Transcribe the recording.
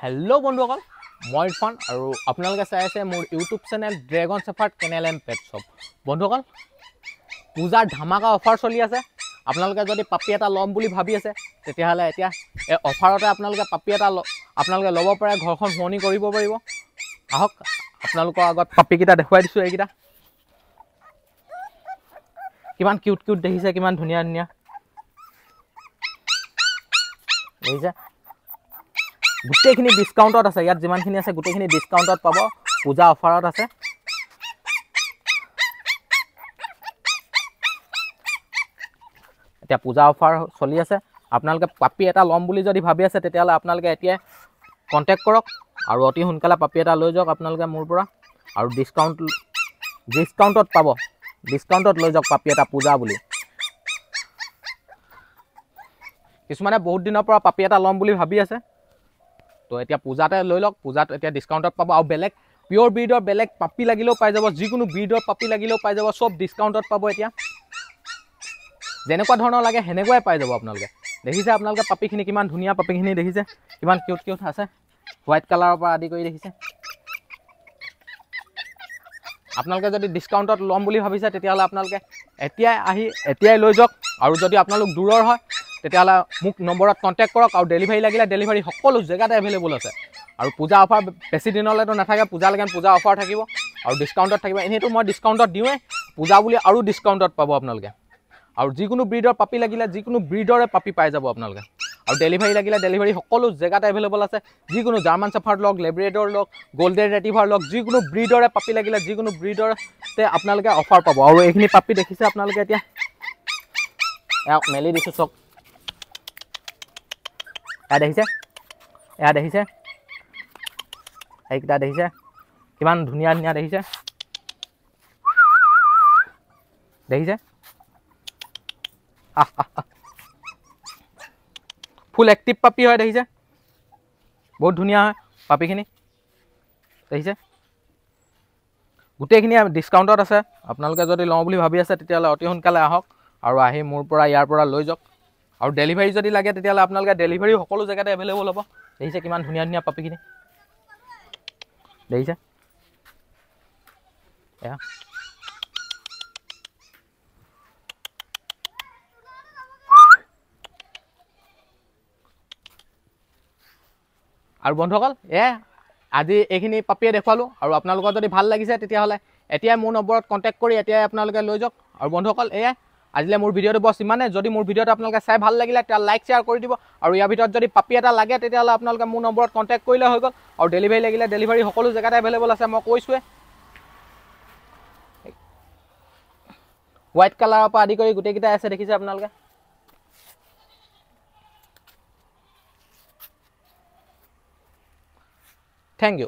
Hello' বন্ধুসকল, মই ইৰফান আৰু আপোনালোকে চাই আছে মোৰ YouTube channel dragon shepherd kennel and pet shop. বন্ধুসকল, পূজাৰ ধামাকা অফাৰ চলি আছে। আপোনালোকে যদি পাপি এটা ল'ম বুলি ভাবি আছে তেতিয়াহ'লে এতিয়া এই অফাৰতে আপোনালোকে পাপি এটা আপোনালোকে ল'ব পাৰে, ঘৰখন শুৱনি কৰিব পাৰিব। আহক আপোনালোকৰ আগত পাপিকেইটা দেখুৱাই দিছোঁ। এইকেইটা কিমান কিউট কিউট দেখিছে, কিমান ধুনীয়া ধুনীয়া দেখিছে। গোটেইখিনি ডিছকাউণ্টত আছে, ইয়াত যিমানখিনি আছে গোটেইখিনি ডিছকাউণ্টত পাব, পূজা অফাৰত আছে। এতিয়া পূজা অফাৰ চলি আছে। আপোনালোকে পাপি এটা ল'ম বুলি যদি ভাবি আছে তেতিয়াহ'লে আপোনালোকে এতিয়াই কণ্টেক্ট কৰক আৰু অতি সোনকালে পাপি এটা লৈ যাওক আপোনালোকে মোৰ পৰা, আৰু ডিছকাউণ্টত পাব। ডিছকাউণ্টত লৈ যাওক পাপি এটা পূজা বুলি। কিছুমানে বহুত দিনৰ পৰা পাপি এটা ল'ম বুলি ভাবি আছে, তো এতিয়া পূজাতে লৈ লওক। পূজাত এতিয়া ডিছকাউণ্টত পাব, আৰু বেলেগ পিয়'ৰ ব্ৰিডৰ বেলেগ পাপি লাগিলেও পাই যাব, যিকোনো ব্ৰিডৰ পাপি লাগিলেও পাই যাব, চব ডিছকাউণ্টত পাব। এতিয়া যেনেকুৱা ধৰণৰ লাগে সেনেকুৱাই পাই যাব আপোনালোকে। দেখিছে আপোনালোকে পাপিখিনি কিমান ধুনীয়া, পাপিখিনি দেখিছে কিমান কিউট কিউট আছে, হোৱাইট কালাৰৰ পৰা আদি কৰি দেখিছে। আপোনালোকে যদি ডিছকাউণ্টত ল'ম বুলি ভাবিছে তেতিয়াহ'লে আপোনালোকে এতিয়াই লৈ যাওক। আৰু যদি আপোনালোক দূৰৰ হয় তেতিয়াহ'লে মোক নম্বৰত কণ্টেক্ট কৰক, আৰু ডেলিভাৰী লাগিলে ডেলিভাৰী সকলো জেগাতে এভেইলেবল আছে। আৰু পূজা অফাৰ বেছি দিনলৈতো নাথাকে, পূজালৈকে পূজা অফাৰ থাকিব আৰু ডিছকাউণ্টত থাকিব। এনেইতো মই ডিছকাউণ্টত দিওঁৱেই, পূজা বুলি আৰু ডিছকাউণ্টত পাব আপোনালোকে। আৰু যিকোনো ব্ৰিডৰ পাপি লাগিলে যিকোনো ব্ৰিডৰে পাপি পাই যাব আপোনালোকে। আৰু ডেলিভাৰী লাগিলে ডেলিভাৰী সকলো জেগাতে এভেইলেবল আছে। যিকোনো জাৰ্মান চেফাৰ্ড লওক, লেব্ৰেডৰ লওক, গল্ডেন ৰেটিভাৰ লওক, যিকোনো ব্ৰিডৰে পাপি লাগিলে যিকোনো ব্ৰিডৰতে আপোনালোকে অফাৰ পাব। আৰু এইখিনি পাপি দেখিছে আপোনালোকে, এতিয়া এয়া মেলি দিছোঁ চক। এয়া দেখিছে এইকেইটা দেখিছে কিমান ধুনীয়া ধুনীয়া দেখিছে ফুল এক্টিভ পাপি হয়, দেখিছে বহুত ধুনীয়া হয় পাপিখিনি। দেখিছে গোটেইখিনি ডিছকাউণ্টত আছে। আপোনালোকে যদি লওঁ বুলি ভাবি আছে তেতিয়াহ'লে অতি সোনকালে আহক আৰু আহি মোৰ পৰা ইয়াৰ পৰা লৈ যাওক। আৰু ডেলিভাৰী যদি লাগে তেতিয়াহ'লে আপোনালোকে ডেলিভাৰী সকলো জেগাতে এভেইলেবল হ'ব। দেখিছে কিমান ধুনীয়া ধুনীয়া পাপিখিনি দেখিছে। এয়া আৰু বন্ধুসকল, আজি এইখিনি পাপিয়ে দেখুৱালোঁ। আৰু আপোনালোকৰ যদি ভাল লাগিছে তেতিয়াহ'লে এতিয়াই মোৰ নম্বৰত কণ্টেক্ট কৰি এতিয়াই আপোনালোকে লৈ যাওক। আৰু বন্ধুসকল, আজিলৈ মোৰ ভিডিঅ'টো বছ ইমানে। যদি মোৰ ভিডিঅ'টো আপোনালোকে চাই ভাল লাগিলে তেতিয়া লাইক শ্বেয়াৰ কৰি দিব। আৰু ইয়াৰ ভিতৰত যদি পাপি এটা লাগে তেতিয়াহ'লে আপোনালোকে মোৰ নম্বৰত কণ্টেক্ট কৰিলে হৈ গ'ল। আৰু ডেলিভাৰী লাগিলে ডেলিভাৰী সকলো জেগাতে এভেইলেবল আছে, মই কৈছোঁৱে। হোৱাইট কালাৰৰ পৰা আদি কৰি গোটেইকেইটাই আছে, দেখিছে আপোনালোকে। Thank U.